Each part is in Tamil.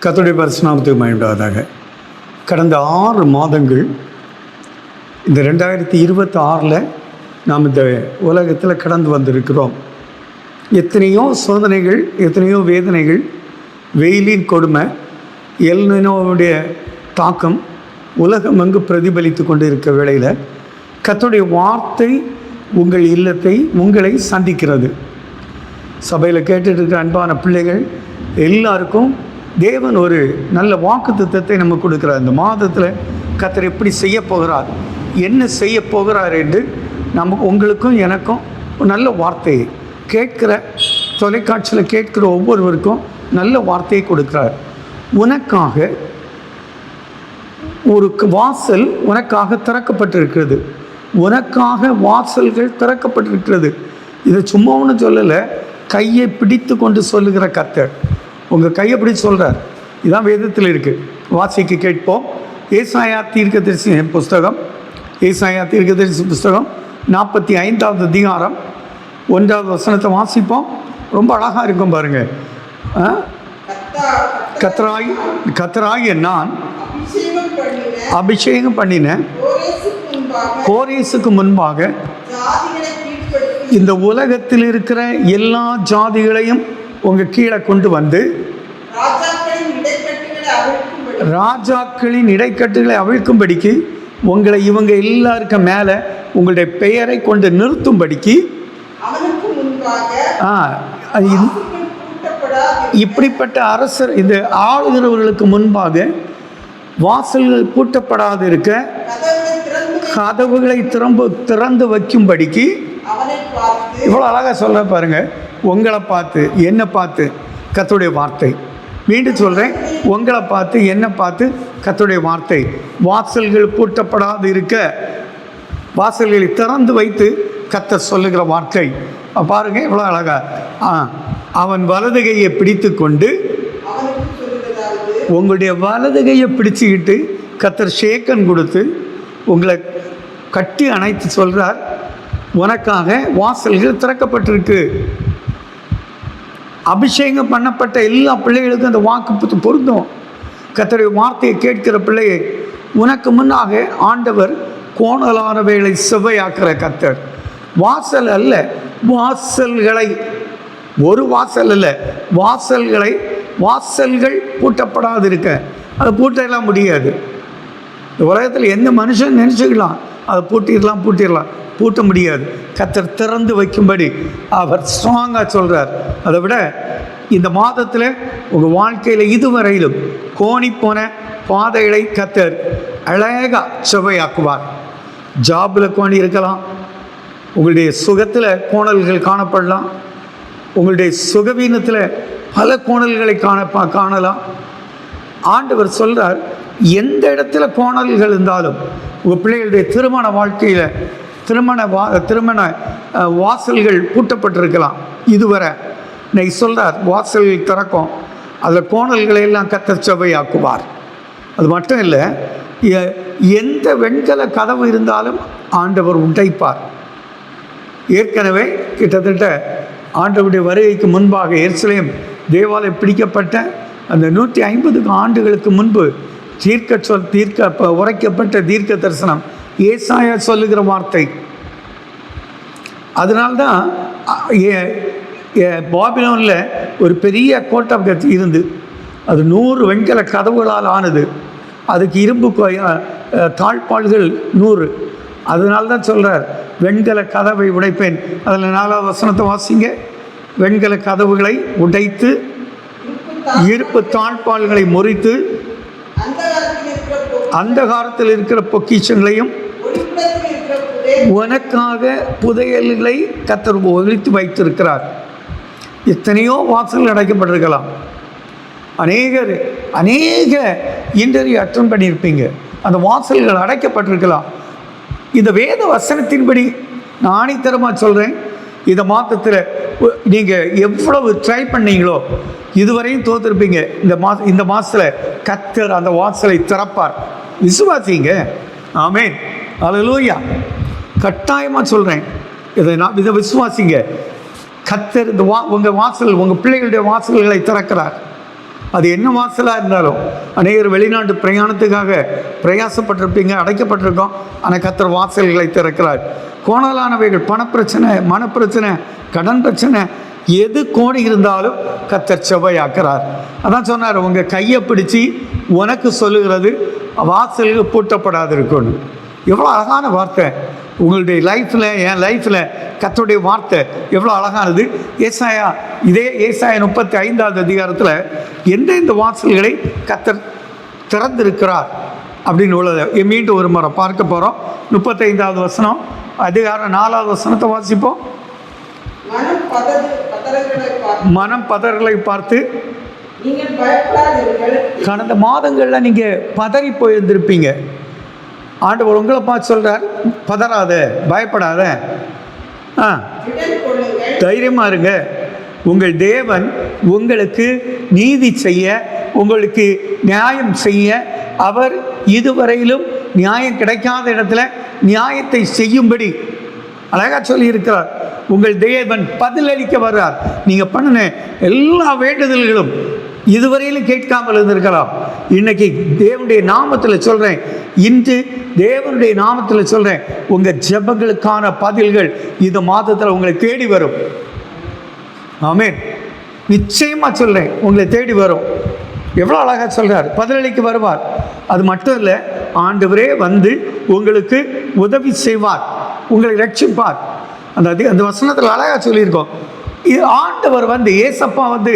கர்த்தருடைய பரிசுநாமத்துக்கு மகிமையுண்டாவதாக. கடந்த 6 மாதங்கள் இந்த 2026 நாம் இந்த உலகத்தில் கடந்து வந்திருக்கிறோம். எத்தனையோ சோதனைகள், எத்தனையோ வேதனைகள், வெயிலின் கொடுமை, எல்னினோவுடைய தாக்கம் உலகம் அங்கு பிரதிபலித்து கொண்டு இருக்க வேளையில் கர்த்தருடைய வார்த்தை உங்கள் இல்லத்தை, உங்களை சந்திக்கிறது. சபையில் கேட்டுட்டு இருக்கிற அன்பான பிள்ளைகள் எல்லாருக்கும் தேவன் ஒரு நல்ல வாக்குத்தத்தத்தை நம்ம கொடுக்குறார். இந்த மாதத்தில் கர்த்தர் எப்படி செய்ய போகிறார், என்ன செய்ய போகிறார் என்று உங்களுக்கும் எனக்கும் ஒரு நல்ல வார்த்தையை கேட்கிற, தொலைக்காட்சியில் கேட்கிற ஒவ்வொருவருக்கும் நல்ல வார்த்தையை கொடுக்குறார். உனக்காக ஒரு வாசல் உனக்காக திறக்கப்பட்டிருக்கிறது. உனக்காக வாசல்கள் திறக்கப்பட்டிருக்கிறது. இதை சும்மா ஒன்று சொல்லலை, கையை பிடித்து கொண்டு சொல்லுகிற கர்த்தர் உங்கள் கையை பிடித்து சொல்கிறார். இதுதான் வேதத்தில் இருக்குது. வாசிக்க கேட்போம். ஏசாயா தீர்க்கதரிசி புஸ்தகம், ஏசாயா தீர்க்கதரிசி புஸ்தகம் 45வது அதிகாரம் 1வது வசனத்தை வாசிப்போம். ரொம்ப அழகாக இருக்கும் பாருங்கள். கர்த்தராகிய நான் அபிஷேகம் பண்ணினேன் கோரேசுக்கு முன்பாக இந்த உலகத்தில் இருக்கிற எல்லா ஜாதிகளையும் உங்கள் கீழே கொண்டு வந்து ராஜாக்களின் இடைக்கட்டுகளை அவிழ்க்கும்படிக்கு உங்களை இவங்க எல்லாருக்கும் மேலே உங்களுடைய பெயரை கொண்டு நிறுத்தும்படிக்கு இப்படிப்பட்ட அரசர், இந்த ஆளுகிறவர்களுக்கு முன்பாக வாசல்கள் பூட்டப்படாது இருக்க கதவுகளை திறந்து வைக்கும்படிக்கு, இவ்வளோ அழகாக சொல்ல பாருங்க. உங்களை பார்த்து, என்னை பார்த்து கர்த்தருடைய வார்த்தை. மீண்டும் சொல்கிறேன், உங்களை பார்த்து, என்னை பார்த்து கர்த்தருடைய வார்த்தை. வாசல்கள் பூட்டப்படாது இருக்க வாசல்களை திறந்து வைத்து கர்த்தர் சொல்லுகிற வார்த்தை பாருங்க, இவ்வளோ அழகா. அவன் வலதுகையை பிடித்து கொண்டு, உங்களுடைய வலதுகையை பிடிச்சுக்கிட்டு கர்த்தர் ஷேக்கன் கொடுத்து உங்களை கட்டி அணைத்து சொல்கிறார், உனக்காக வாசல்கள் திறக்கப்பட்டிருக்கு. அபிஷேகம் பண்ணப்பட்ட எல்லா பிள்ளைகளுக்கும் அந்த வாக்கு பொருந்தும். கர்த்தருடைய வார்த்தையை கேட்கிற பிள்ளையை, உனக்கு முன்னாக ஆண்டவர் கோணலானவைகளை செவ்வையாக்குற கர்த்தர். வாசல் அல்ல, வாசல்களை, ஒரு வாசல் அல்ல, வாசல்களை, வாசல்கள் பூட்டப்படாது இருக்க. அதை பூட்டலாம் முடியாது. இந்த உலகத்தில் எந்த மனுஷன் நினச்சிக்கலாம் அதை பூட்டிடலாம், பூட்ட முடியாது. கர்த்தர் திறந்து வைக்கும்படி அவர் ஸ்ட்ராங்காக சொல்கிறார். அதை விட இந்த மாதத்தில் உங்கள் வாழ்க்கையில் இதுவரையிலும் கோணி போன பாதைகளை கர்த்தர் அழகாக செவ்வையாக்குவார். ஜாபில் கோணி இருக்கலாம், உங்களுடைய சுகத்தில் கோணல்கள் காணப்படலாம், உங்களுடைய சுகவீனத்தில் பல கோணல்களை காணலாம். ஆண்டவர் சொல்கிறார், எந்த இடத்துல கோணல்கள் இருந்தாலும் உங்கள் பிள்ளைகளுடைய திருமண வாழ்க்கையில் திருமண வாசல்கள் பூட்டப்பட்டிருக்கலாம். இதுவரை இன்னைக்கு சொல்கிறார், வாசல்கள் திறக்கும், அதில் கோணல்களை எல்லாம் கர்த்தர் செவ்வையாக்குவார். அது மட்டும் இல்லை, எந்த வெண்கல கதவு இருந்தாலும் ஆண்டவர் உடைப்பார். ஏற்கனவே கிட்டத்தட்ட ஆண்டவருடைய வருகைக்கு முன்பாக எருசலேம் தேவாலயம் பிடிக்கப்பட்ட அந்த 150 ஆண்டுகளுக்கு முன்பு உரைக்கப்பட்ட தீர்க்க தரிசனம் ஏசாயா சொல்லுகிற வார்த்தை. அதனால்தான் பாபிலோனில் ஒரு பெரிய கோட்டை இருந்து, அது 100 வெண்கல கதவுகளால் ஆனது. அதுக்கு இரும்பு தாழ்பாள்கள் 100. அதனால்தான் சொல்கிறார், வெண்கல கதவை உடைப்பேன். அதில் 4வது வசனத்தை வாசிங்க. வெண்கல கதவுகளை உடைத்து இருப்பு தாழ்பாள்களை முறித்து அந்தகாரத்தில் இருக்கிற பொக்கிஷங்களையும் உனக்காக புதையல்களை கர்த்தர் ஒழித்து வைத்திருக்கிறார். எத்தனையோ வாசல்கள் அடைக்கப்பட்டிருக்கலாம். அநேக இன்டர்வியூ அட்டெண்ட் பண்ணியிருப்பீங்க. அந்த வாசல்கள் அடைக்கப்பட்டிருக்கலாம். இந்த வேத வசனத்தின்படி நான் ஆணித்தரமாக சொல்கிறேன், இந்த மாதத்தில் நீங்கள் எவ்வளவு ட்ரை பண்ணீங்களோ இதுவரையும் தோற்றுருப்பீங்க. இந்த மாதத்தில் கர்த்தர் அந்த வாசலை திறப்பார். விசுவாசிங்க. ஆமென், அல்லேலூயா. கட்டாயமாக சொல்கிறேன், இதை விசுவாசிங்க. கர்த்தர் இந்த உங்கள் வாசல், உங்கள் பிள்ளைகளுடைய வாசல்களை திறக்கிறார். அது என்ன வாசலாக இருந்தாலும். அநேகர் வெளிநாட்டு பிரயாணத்துக்காக பிரயாசப்பட்டிருப்பீங்க, அடைக்கப்பட்டிருக்கோம். ஆனால் கர்த்தர் வாசல்களை திறக்கிறார். கோணலானவைகள், பணப்பிரச்சனை, மனப்பிரச்சனை, கடன் பிரச்சனை, எது கோணி இருந்தாலும் கர்த்தர் செவ்வையாக்குறார். அதான் சொன்னார், உங்கள் கையை பிடிச்சி உனக்கு சொல்லுகிறது வாசல்கள் பூட்டப்படாது இருக்குன்னு. எவ்வளோ அழகான வார்த்தை உங்களுடைய லைஃப்பில், என் லைஃப்பில் கர்த்தருடைய வார்த்தை எவ்வளோ அழகானது. ஏசாயா, இதே ஏசாயா 35வது அதிகாரத்தில் எந்தெந்த வாசல்களை கர்த்தர் திறந்திருக்கிறார் அப்படின்னு உள்ளதை மீண்டும் ஒரு முறை பார்க்க போகிறோம். 35வது வசனம், அதிகாரம் 4வது வசனத்தை வாசிப்போம். மனம் பதறலை பார்த்து கடந்த மாதங்களில் நீங்கள் பதறி போயிருந்திருப்பீங்க. ஆண்டவர் உங்களை பார்த்து சொல்கிறார், பதறாத, பயப்படாத, தைரியமாக இருங்க. உங்கள் தேவன் உங்களுக்கு நீதி செய்ய, உங்களுக்கு நியாயம் செய்ய, அவர் இதுவரையிலும் நியாயம் கிடைக்காத இடத்துல நியாயத்தை செய்யும்படி அழகாக சொல்லியிருக்கிறார். உங்கள் தேவன் பதிலளிக்க வர்றார். நீங்கள் பண்ணின எல்லா வேண்டுதல்களும் இதுவரையிலும் கேட்காமல் இருந்திருக்கலாம். இன்னைக்கு தேவனுடைய நாமத்தில் சொல்கிறேன், இன்று தேவனுடைய நாமத்தில் சொல்கிறேன், உங்கள் ஜெபங்களுக்கான பதில்கள் இந்த மாதத்தில் உங்களை தேடி வரும். ஆமென். நிச்சயமாக சொல்கிறேன், உங்களை தேடி வரும். எவ்வளோ அழகாக சொல்கிறார், பதிலளிக்க வருவார். அது மட்டும் இல்லை, ஆண்டவரே வந்து உங்களுக்கு உதவி செய்வார், உங்களை ரட்சிப்பார். அந்த வசனத்தில் அழகாக சொல்லியிருக்கோம். ஆண்டவர் வந்து, ஏசப்பா வந்து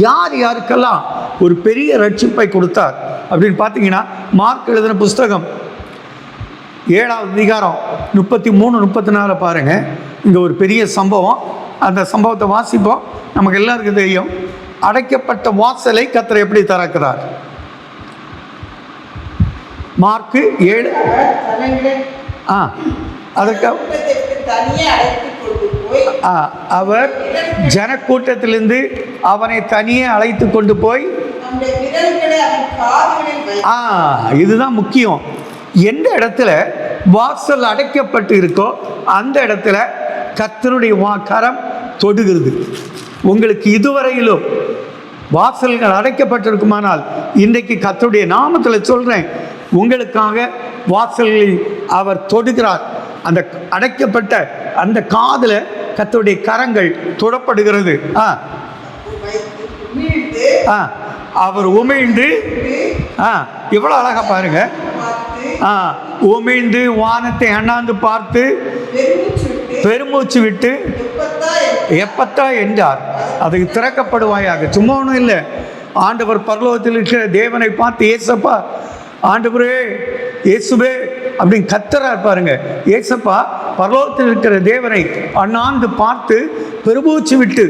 யார் யாருக்கெல்லாம் ஒரு பெரிய ரட்சிப்பை கொடுத்தார் அப்படின்னு பார்த்தீங்கன்னா, மார்க் எழுதின புஸ்தகம் 7வது அதிகாரம் 33, 34 பாருங்கள். இங்கே ஒரு பெரிய சம்பவம். அந்த சம்பவத்தை வாசிப்போம். நமக்கு எல்லாருக்கும் தெரியும், அடைக்கப்பட்ட வாசலை கர்த்தர் எப்படி திறக்கிறார். மார்க்கு 7. அதற்கு அவர் ஜனக்கூட்டத்திலிருந்து அவனை தனியே அழைத்து கொண்டு போய், இதுதான் முக்கியம், எந்த இடத்துல வாசல் அடைக்கப்பட்டு இருக்கோ அந்த இடத்துல கர்த்தருடைய கரம் தொடுகிறது. உங்களுக்கு இதுவரையிலும் வாசல்கள் அடைக்கப்பட்டிருக்குமானால், இன்றைக்கு கர்த்தருடைய நாமத்தில் சொல்கிறேன், உங்களுக்காக வாசல்களில் அவர் தொடுகிறார். அந்த அடைக்கப்பட்ட அந்த காதில் கர்த்தருடைய கரங்கள் தொடப்படுகிறது. அவர் உமிழ்ந்து, எவ்வளோ அழகா பாருங்க, உமிழ்ந்து வானத்தை அண்ணாந்து பார்த்து பெருமூச்சு விட்டு எப்பத்தா என்றார், அதுக்கு திறக்கப்படுவாயாக. சும்மா ஒன்றும் இல்லை, ஆண்டவர் பரலோகத்தில் இருக்கிற தேவனை பார்த்து, ஏசப்பா, ஆண்டவரே, இயேசுவே அப்படின்னு கத்தரார் பாருங்க. ஏசப்பா பரலோகத்தில் இருக்கிற தேவனை அண்ணாந்து பார்த்து பெருமூச்சு விட்டு,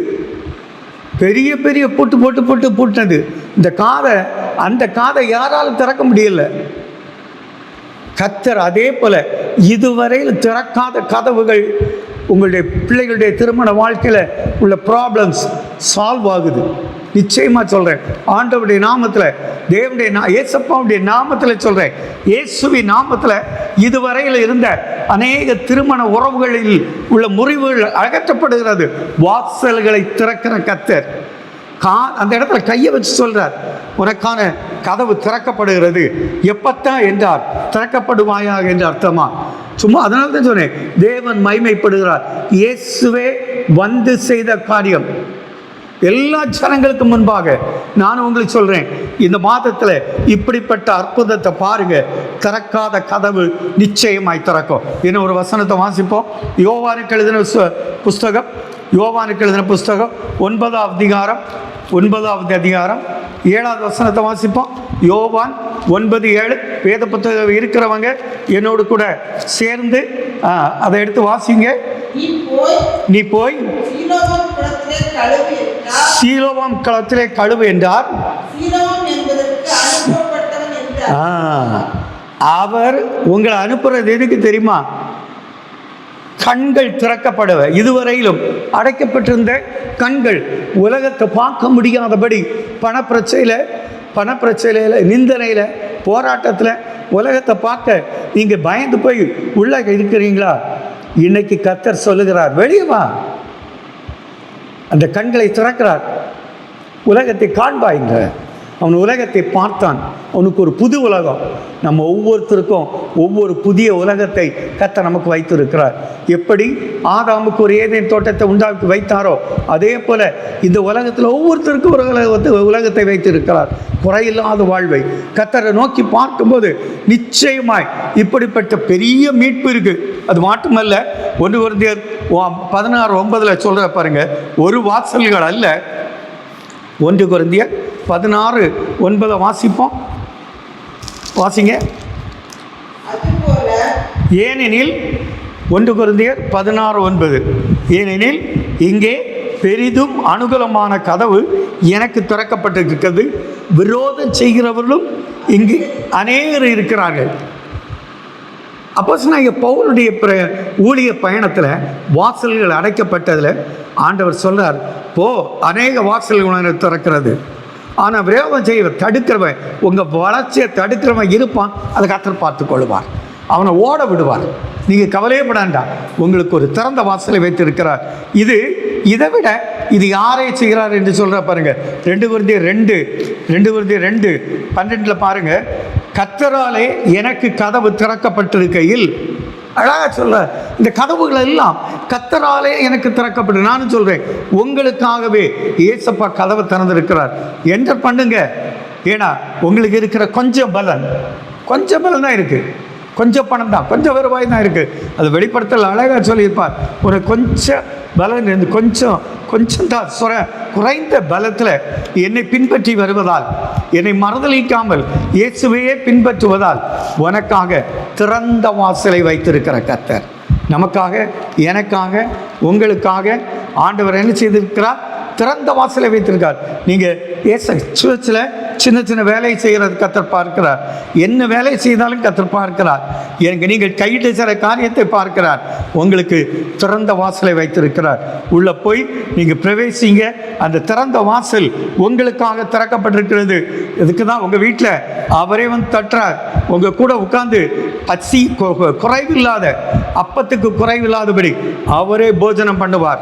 பெரிய பெரிய பூட்டினது இந்த காதை, அந்த காதை யாராலும் திறக்க முடியல. கர்த்தர் அதே போல இதுவரையில் திறக்காத கதவுகள், உங்களுடைய பிள்ளைகளுடைய திருமண வாழ்க்கையில் உள்ள ப்ராப்ளம்ஸ் சால்வ் ஆகுது. நிச்சயமாக சொல்கிறேன், ஆண்டவருடைய நாமத்தில், தேவனுடைய ஏசப்பாவுடைய நாமத்தில் சொல்கிறேன், இயேசுவின் நாமத்தில் இதுவரையில் இருந்த அநேக திருமண உறவுகளில் உள்ள முறிவுகள் அகற்றப்படுகிறது. வாசல்களை திறக்கிற கர்த்தர் அந்த இடத்துல கையை வச்சு சொல்கிறார், உனக்கான கதவு திறக்கப்படுகிறது. எப்பத்தான் என்றார், திறக்கப்படுவாயாக என்று அர்த்தமா? சும்மா அதனால தான் சொன்னேன், தேவன் மகிமைப்படுகிறார். இயேசுவே வந்து செய்த காரியம் எல்லா ஜனங்களுக்கு முன்பாக நான் உங்களுக்கு சொல்கிறேன், இந்த மாதத்தில் இப்படிப்பட்ட அற்புதத்தை பாருங்க. திறக்காத கதவு நிச்சயமாய் திறக்கும். இன்னும் ஒரு வசனத்தை வாசிப்போம். யோவானுக்கு எழுதின புஸ்தகம் 9வது அதிகாரம் 7வது வசனத்தை வாசிப்போம். யோவான் 9:7. வேத புத்தகம் இருக்கிறவங்க என்னோடு கூட சேர்ந்து அதை எடுத்து வாசிங்க. நீ போய் சீலோவாம் களத்திலே கழுவு என்றார். அவர் உங்களை அனுப்புறது எதுக்கு தெரியுமா? கண்கள் திறக்கப்படுவ. இதுவரையிலும் அடைக்கப்பட்டிருந்த கண்கள், உலகத்தை பார்க்க முடியாதபடி பணப்பிரச்சனையில், நிந்தனையில், போராட்டத்தில் உலகத்தை பார்க்க நீங்கள் பயந்து போய் உள்ள இருக்கிறீங்களா? இன்னைக்கு கர்த்தர் சொல்லுகிறார், வெளியே வா. அந்த கண்களை திறக்கிறார். உலகத்தை காண்பாய்ங்க. அவன் உலகத்தை பார்த்தான். அவனுக்கு ஒரு புது உலகம். நம்ம ஒவ்வொருத்தருக்கும் ஒவ்வொரு புதிய உலகத்தை கர்த்தர் நமக்கு வைத்திருக்கிறார். எப்படி ஆதாமுக்கு ஒரு ஏதேன் தோட்டத்தை உண்டாக்கி வைத்தாரோ அதே போல இந்த உலகத்தில் ஒவ்வொருத்தருக்கும் ஒரு உலகத்தை வைத்திருக்கிறார். குறையில்லாத வாழ்வை கர்த்தரை நோக்கி பார்க்கும்போது நிச்சயமாய் இப்படிப்பட்ட பெரிய மீட்பு இருக்கு. அது மட்டுமல்ல, 1 கொரிந்தியர் 16:9 சொல்ற பாருங்க, ஒரு வாசல்கள் அல்ல. 1 கொரிந்தியர் 16:9 வாசிப்போம். வாசிங்க. ஏனெனில் 1 கொரிந்தியர் 16:9, ஏனெனில் இங்கே பெரிதும் அனுகூலமான கதவு எனக்கு திறக்கப்பட்டிருக்கிறது, விரோதம் செய்கிறவர்களும் இங்கு அநேகர் இருக்கிறார்கள். அப்போஸ்தலனாகிய பவுலுடைய ஊழிய பயணத்தில் வாசல்கள் அடைக்கப்பட்டதில் ஆண்டவர் சொல்றார், போ, அநேக வாசல்கள் திறக்கிறது. ஆனால் விரோதம் செய்ய தடுக்கிறவன், உங்கள் வளர்ச்சியை தடுக்கிறவன் இருப்பான். அதை கர்த்தர் பார்த்து கொள்வார், அவனை ஓட விடுவார். நீங்கள் கவலையப்படாண்டா, உங்களுக்கு ஒரு திறந்த வாசலை வைத்திருக்கிறார். இதை விட இது யாரை செய்கிறார் என்று சொல்கிற பாருங்க. 2 கொரிந்தியர் 2:12 பாருங்க, கர்த்தராலே எனக்கு கதவு திறக்கப்பட்டிருக்கையில், அழகாக சொல்ல, இந்த கதவுகள் எல்லாம் கர்த்தராலே எனக்கு திறக்கப்பட்டு, நானும் சொல்றேன் உங்களுக்காகவே இயேசப்பா கதவை திறந்திருக்கிறார். என்டர் பண்ணுங்க. ஏன்னா உங்களுக்கு இருக்கிற கொஞ்சம் பலன் தான் இருக்கு, கொஞ்சம் பணம் தான், கொஞ்சம் வருவாய் தான் இருக்குது. அது வெளிப்படுத்தல் அழகாக சொல்லியிருப்பார். ஒரு கொஞ்சம் பலன் இருந்து கொஞ்சம் தான் குறைந்த பலத்தில் என்னை பின்பற்றி வருவதால், என்னை மறுதலிக்காமல் இயேசுவையே பின்பற்றுவதால் உனக்காக திறந்த வாசலை வைத்திருக்கிற கர்த்தர் நமக்காக, எனக்காக, உங்களுக்காக ஆண்டவர் என்ன செய்திருக்கிறார்? திறந்த வாசலை வைத்திருக்கார். நீங்கள் சர்ச்சில் சின்ன வேலையை செய்கிறது கர்த்தர் பார்க்கிறார். என்ன வேலை செய்தாலும் கர்த்தர் பார்க்கிறார். எனக்கு நீங்கள் கையிட்டு சில காரியத்தை பார்க்கிறார். உங்களுக்கு திறந்த வாசலை வைத்திருக்கிறார். உள்ள போய் நீங்கள் பிரவேசிங்க. அந்த திறந்த வாசல் உங்களுக்காக திறக்கப்பட்டிருக்கிறது. இதுக்கு தான் உங்கள் வீட்டில் அவரே வந்து தட்டுறார். உங்கள் கூட உட்கார்ந்து பசி குறைவில்லாத, அப்பத்துக்கு குறைவில்லாதபடி அவரே போஜனம் பண்ணுவார்.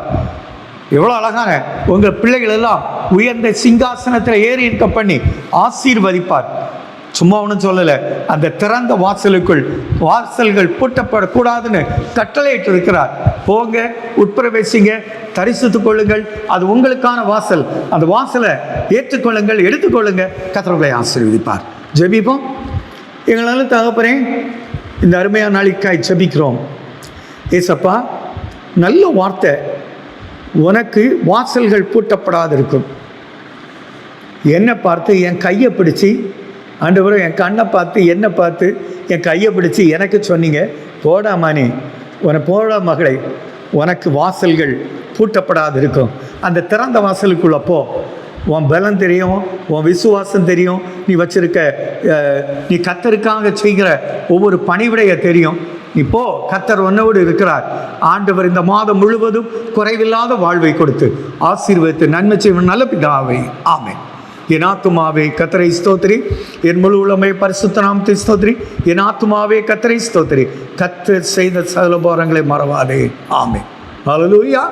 எவ்வளோ அழகான உங்கள் பிள்ளைகள் எல்லாம் உயர்ந்த சிங்காசனத்தில் ஏறி இருக்க பண்ணி ஆசீர்வதிப்பார். சும்மா ஒன்றும் சொல்லலை, அந்த திறந்த வாசல்கள் பூட்டப்படக்கூடாதுன்னு கட்டளையிட்டு இருக்கிறார். போங்க, உட்பிரவேசிங்க, தரிசித்துக் கொள்ளுங்கள். அது உங்களுக்கான வாசல். அந்த வாசலை ஏற்றுக்கொள்ளுங்கள், எடுத்துக்கொள்ளுங்க. கர்த்தர்களை ஆசீர்வதிப்பார். ஜெபிப்போம். எங்களால் தகப்பனே, இந்த அருமையான நாளைக்காய் ஜெபிக்கிறோம். ஏசப்பா, நல்ல வார்த்தை. உனக்கு வாசல்கள் பூட்டப்படாது இருக்கும். என்னை பார்த்து என் கையை பிடிச்சி, ஆண்டவரே என் கண்ணை பார்த்து, என்னை பார்த்து என் கையை பிடிச்சி எனக்கு சொன்னீங்க, போடாமானே, போடா மகளே, உனக்கு வாசல்கள் பூட்டப்படாது இருக்கும். அந்த திறந்த வாசலுக்குள்ள போ. உன் பலம் தெரியும், உன் விசுவாசம் தெரியும், நீ வச்சிருக்க, நீ கர்த்தருக்காக செய்கிற ஒவ்வொரு பணிவிடைய தெரியும். நீ போ, கர்த்தர் உன்னோடு இருக்கிறார். ஆண்டவர் இந்த மாதம் முழுவதும் குறைவில்லாத வாழ்வை கொடுத்து ஆசீர்வதித்து நன்மை செய்வன் நல்ல பிதாவே, ஆமென். என் ஆத்துமாவே கர்த்தரை ஸ்தோத்திரி, என் முழு உலகமே பரிசுத்த நாமத்தை ஸ்தோத்திரி. என் ஆத்துமாவே கர்த்தரை ஸ்தோத்திரி, கர்த்தர் செய்த சகல உபகாரங்களை மறவாதே, ஆமென். ஹல்லேலூயா.